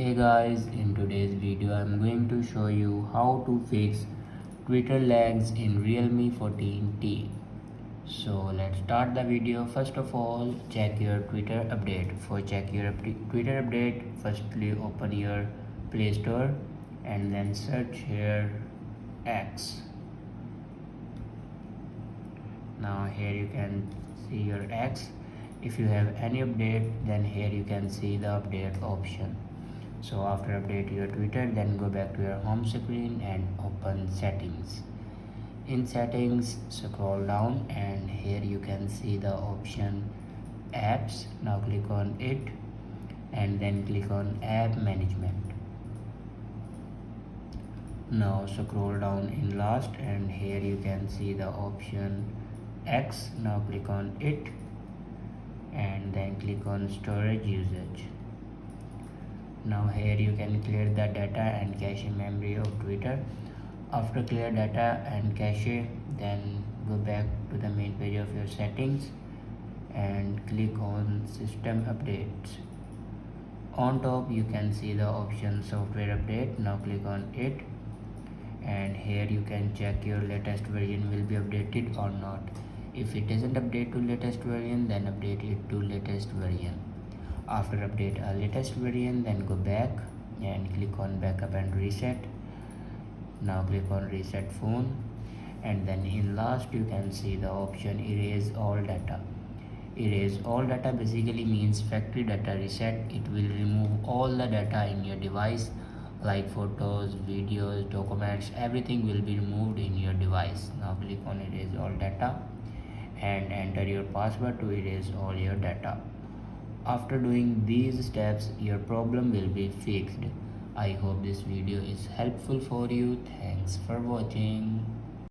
Hey guys, in today's video I'm going to show you how to fix Twitter lags in Realme 14T. So let's start the video. First of all, check your Twitter update. For check your Twitter update, firstly open your Play Store and then search here X. Now here you can see your X. If you have any update, then here you can see the update option. So after update your Twitter, then go back to your home screen and open settings. In settings, scroll down and here you can see the option apps. Now click on it and then click on app management. Now scroll down in last and here you can see the option X. Now click on it and then click on storage usage. Now here you can clear the data and cache memory of Twitter. After clear data and cache, then go back to the main page of your settings and click on system updates. On top you can see the option software update. Now click on it and here you can check your latest version will be updated or not. If it isn't updated to latest version, then update it to latest version. After update a latest version, then go back and click on backup and reset. Now click on reset phone and then in last you can see the option erase all data. Erase all data basically means factory data reset. It will remove all the data in your device like photos, videos, documents, everything will be removed in your device. Now click on erase all data and enter your password to erase all your data. After doing these steps, your problem will be fixed. I hope this video is helpful for you. Thanks for watching.